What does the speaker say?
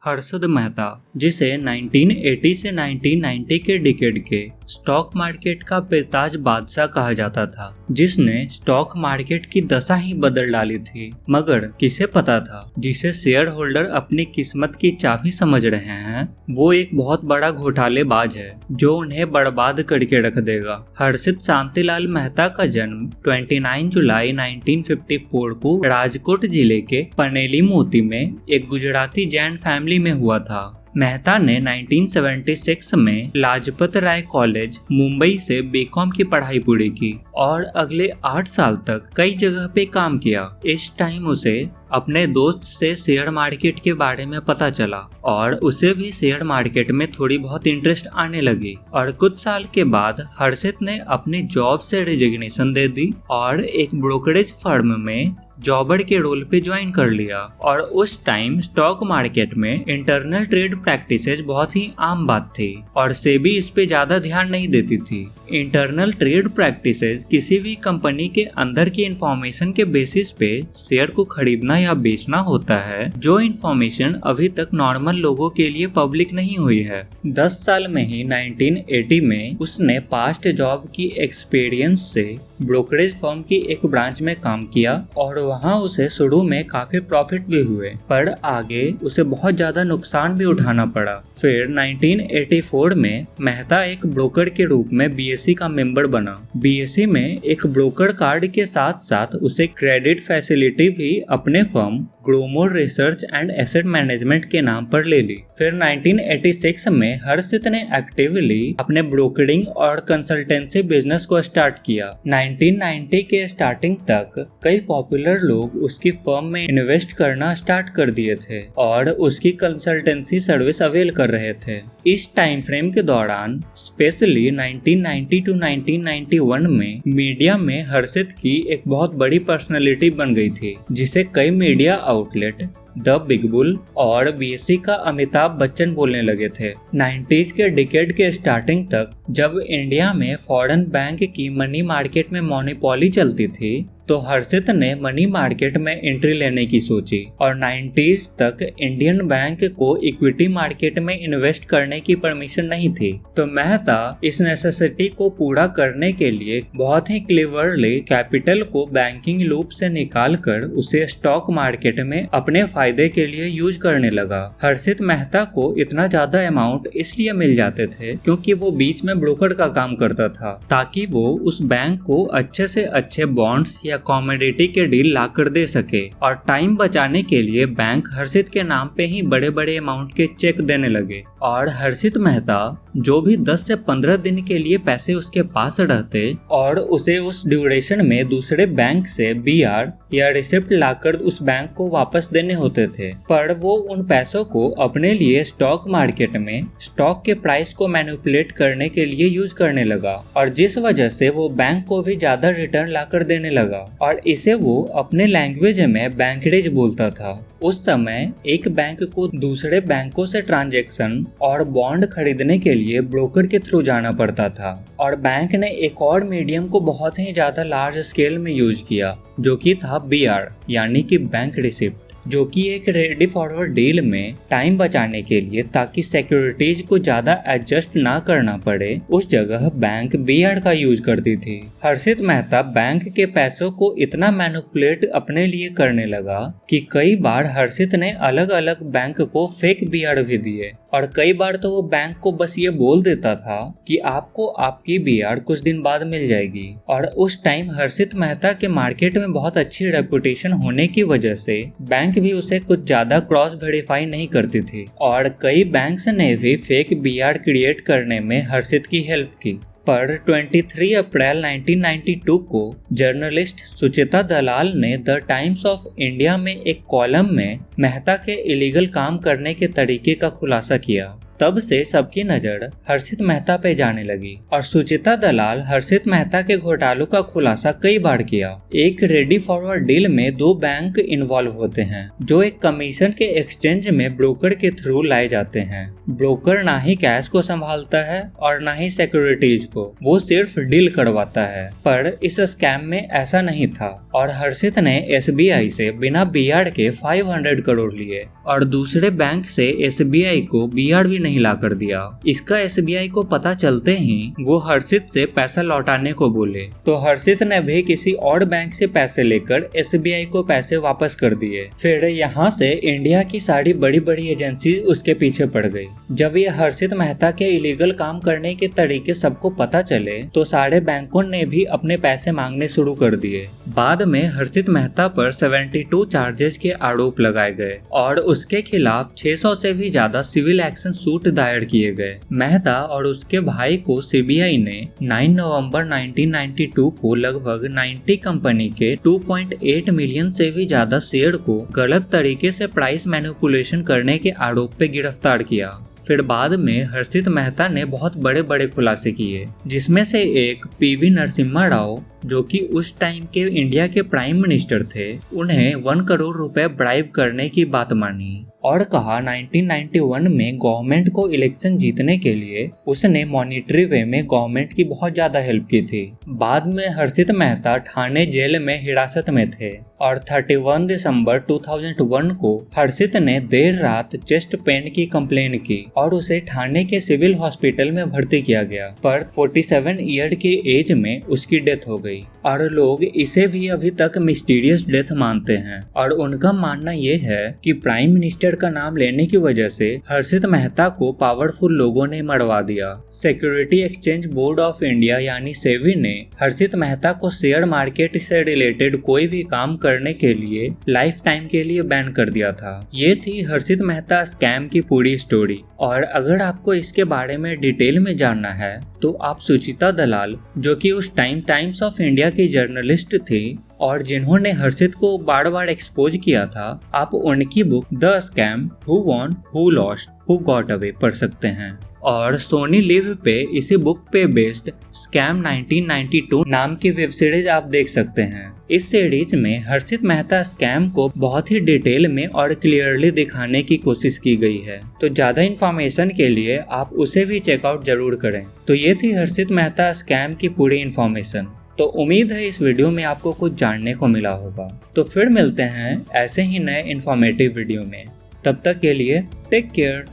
हर्षद मेहता, जिसे 1980 से 1990 के डिकेड के स्टॉक मार्केट का बेताज बादशाह कहा जाता था, जिसने स्टॉक मार्केट की दशा ही बदल डाली थी। मगर किसे पता था, जिसे शेयर होल्डर अपनी किस्मत की चाबी समझ रहे हैं, वो एक बहुत बड़ा घोटालेबाज है जो उन्हें बर्बाद करके रख देगा। हर्षित शांतिलाल मेहता का जन्म 29 जुलाई 1954 को राजकोट जिले के पनेली मोती में एक गुजराती जैन फैमिली में हुआ था। मेहता ने 1976 में लाजपत राय कॉलेज मुंबई से बीकॉम की पढ़ाई पूरी की और अगले 8 साल तक कई जगह पे काम किया। इस टाइम उसे अपने दोस्त से शेयर मार्केट के बारे में पता चला और उसे भी शेयर मार्केट में थोड़ी बहुत इंटरेस्ट आने लगी और कुछ साल के बाद हर्षित ने अपनी जॉब से रिजिग्नेशन दे दी और एक ब्रोकरेज फर्म में जॉबर के रोल पे ज्वाइन कर लिया। और उस टाइम स्टॉक मार्केट में इंटरनल ट्रेड प्रैक्टिसेस बहुत ही आम बात थी और सेबी इस पे ज्यादा ध्यान नहीं देती थी। इंटरनल ट्रेड प्रैक्टिसेस किसी भी कंपनी के अंदर की इंफॉर्मेशन के बेसिस पे शेयर को खरीदना या बेचना होता है, जो इंफॉर्मेशन अभी तक नॉर्मल लोगों के लिए पब्लिक नहीं हुई है। 10 साल में ही 1980 में उसने पास्ट जॉब की एक्सपीरियंस से ब्रोकरेज फर्म की एक ब्रांच में काम किया और वहां उसे शुरू में काफी प्रॉफिट भी हुए, पर आगे उसे बहुत ज्यादा नुकसान भी उठाना पड़ा। फिर 1984 में मेहता एक ब्रोकर के रूप में बीएसई का मेंबर बना। बीएसई में एक ब्रोकर कार्ड के साथ साथ उसे क्रेडिट फैसिलिटी भी अपने firm Growmore research and asset management के नाम पर ले ली। फिर 1986 में हर्षित ने एक्टिवली अपने ब्रोकरिंग और कंसल्टेंसी बिजनेस को स्टार्ट किया। 1990 के स्टार्टिंग तक कई पॉपुलर लोग उसकी फर्म में इन्वेस्ट करना स्टार्ट कर दिए थे और उसकी कंसल्टेंसी सर्विस अवेल कर रहे थे। इस टाइम फ्रेम के दौरान स्पेशली 1990 टू 1991 में मीडिया में हर्षित की एक बहुत बड़ी पर्सनैलिटी बन गई थी, जिसे कई media outlet the big bull और बीएसई का अमिताभ बच्चन बोलने लगे थे। 90s के डिकेड के स्टार्टिंग तक जब इंडिया में फॉरेन बैंक की मनी मार्केट में मोनोपोली चलती थी, तो हर्षित ने मनी मार्केट में एंट्री लेने की सोची और 90s तक इंडियन बैंक को इक्विटी मार्केट में इन्वेस्ट करने की परमिशन नहीं थी। तो मेहता इस नेसेसिटी को पूरा करने के लिए बहुत ही क्लेवरली कैपिटल को बैंकिंग लूप से निकालकर उसे स्टॉक मार्केट में अपने फायदे के लिए यूज करने लगा। हर्षित मेहता को इतना ज्यादा अमाउंट इसलिए मिल जाते थे क्योंकि वो बीच में ब्रोकर का काम करता था, ताकि वो उस बैंक को अच्छे से अच्छे बॉन्ड्स या कमोडिटी के डील लाकर दे सके। और टाइम बचाने के लिए बैंक हर्षित के नाम पे ही बड़े बड़े अमाउंट के चेक देने लगे और हर्षित मेहता जो भी 10 से 15 दिन के लिए पैसे उसके पास रहते और उसे उस ड्यूरेशन में दूसरे बैंक से बीआर या रिसिप्ट लाकर उस बैंक को वापस देने होते थे, पर वो उन पैसों को अपने लिए स्टॉक मार्केट में स्टॉक के प्राइस को मैनिपुलेट करने के लिए यूज करने लगा और जिस वजह से वो बैंक को भी ज्यादा रिटर्न लाकर देने लगा और इसे वो अपने लैंग्वेज में बैंकरेज बोलता था। उस समय एक बैंक को दूसरे बैंकों से ट्रांजैक्शन और बॉन्ड खरीदने के लिए ब्रोकर के थ्रू जाना पड़ता था और बैंक ने एक और मीडियम को बहुत ही ज्यादा लार्ज स्केल में यूज किया, जो कि था बीआर यानी कि बैंक रिसिप्ट, जो कि एक रेडी फॉरवर्ड डील में टाइम बचाने के लिए ताकि सिक्योरिटीज को ज्यादा एडजस्ट ना करना पड़े, उस जगह बैंक बीआर का यूज करती थी। हर्षित मेहता बैंक के पैसों को इतना मैनिपुलेट अपने लिए करने लगा कि कई बार हर्षित ने अलग अलग बैंक को फेक बीआर भी दिए और कई बार तो वो बैंक को बस ये बोल देता था कि आपको आपकी बीआर कुछ दिन बाद मिल जाएगी। और उस टाइम हर्षित मेहता के मार्केट में बहुत अच्छी रेपुटेशन होने की वजह से बैंक भी उसे कुछ ज्यादा क्रॉस वेरीफाई नहीं करती थी और कई बैंक्स ने भी फेक बीआर क्रिएट करने में हर्षित की हेल्प की। पर 23 अप्रैल 1992 को जर्नलिस्ट सुचिता दलाल ने द टाइम्स ऑफ इंडिया में एक कॉलम में मेहता के इलीगल काम करने के तरीके का खुलासा किया। तब से सबकी नजर हर्षित मेहता पे जाने लगी और सुचिता दलाल हर्षित मेहता के घोटालों का खुलासा कई बार किया। एक रेडी फॉरवर्ड डील में 2 बैंक इन्वॉल्व होते हैं जो एक कमीशन के एक्सचेंज में ब्रोकर के थ्रू लाए जाते हैं। ब्रोकर ना ही कैश को संभालता है और ना ही सिक्योरिटीज को, वो सिर्फ डील करवाता है। पर इस स्कैम में ऐसा नहीं था और हर्षित ने SBI से बिना BR के 500 करोड़ लिए और दूसरे बैंक से SBI को BR भी नहीं ला कर दिया। इसका SBI को पता चलते ही वो हर्षित से पैसा लौटाने को बोले तो हर्षित ने भी किसी और बैंक से पैसे लेकर SBI को पैसे वापस कर दिए। फिर यहाँ से इंडिया की सारी बड़ी बड़ी एजेंसी उसके पीछे पड़ गई। जब ये हर्षित मेहता के इलीगल काम करने के तरीके सबको पता चले तो सारे बैंकों ने भी अपने पैसे मांगने शुरू कर दिए। बाद में हर्षित मेहता पर 72 चार्जेस के आरोप लगाए गए और उसके खिलाफ 600 से भी ज्यादा सिविल एक्शन सूट दायर किए गए। मेहता और उसके भाई को CBI ने 9 नवंबर 1992 को लगभग 90 कंपनी के 2.8 मिलियन से भी ज्यादा शेयर को गलत तरीके से प्राइस मैनिपुलेशन करने के आरोप पे गिरफ्तार किया। फिर बाद में हर्षित मेहता ने बहुत बड़े बड़े खुलासे किए, जिसमें से एक PV नरसिम्हा राव जो कि उस टाइम के इंडिया के प्राइम मिनिस्टर थे, उन्हें 1 करोड़ रुपए ब्राइब करने की बात मानी और कहा 1991 में गवर्नमेंट को इलेक्शन जीतने के लिए उसने मॉनिटरी वे में गवर्नमेंट की बहुत ज्यादा हेल्प की थी। बाद में हर्षित मेहता ठाणे जेल में हिरासत में थे और 31 दिसंबर 2001 को हर्षित ने देर रात चेस्ट पेन की कंप्लेन की और उसे ठाणे के सिविल हॉस्पिटल में भर्ती किया गया, पर 47 ईयर की एज में उसकी डेथ हो गई और लोग इसे भी अभी तक मिस्टीरियस डेथ मानते हैं और उनका मानना यह है कि प्राइम मिनिस्टर का नाम लेने की वजह से हर्षित मेहता को पावरफुल लोगों ने मरवा दिया। Security exchange board of India यानी सेबी ने हर्षित मेहता को शेयर मार्केट से रिलेटेड कोई भी काम करने के लिए लाइफ टाइम के लिए बैन कर दिया था। ये थी हर्षित मेहता स्कैम की पूरी स्टोरी और अगर आपको इसके बारे में डिटेल में जानना है तो आप सुचिता दलाल, जो कि उस टाइम टाइम्स ऑफ इंडिया की जर्नलिस्ट थी और जिन्होंने हर्षित को बार बार एक्सपोज किया था, आप उनकी book the scam, who won, who lost, who got away पढ़ सकते हैं। और सोनी लिव पे इसी बुक पे बेस्ड स्कैम 1992 नाम की वेब सीरीज आप देख सकते हैं। इस सीरीज में हर्षित मेहता स्कैम को बहुत ही डिटेल में और क्लियरली दिखाने की कोशिश की गई है, तो ज्यादा इन्फॉर्मेशन के लिए आप उसे भी चेकआउट जरूर करें। तो ये थी हर्षित मेहता स्कैम की पूरी इन्फॉर्मेशन। तो उम्मीद है इस वीडियो में आपको कुछ जानने को मिला होगा। तो फिर मिलते हैं ऐसे ही नए इन्फॉर्मेटिव वीडियो में, तब तक के लिए टेक केयर।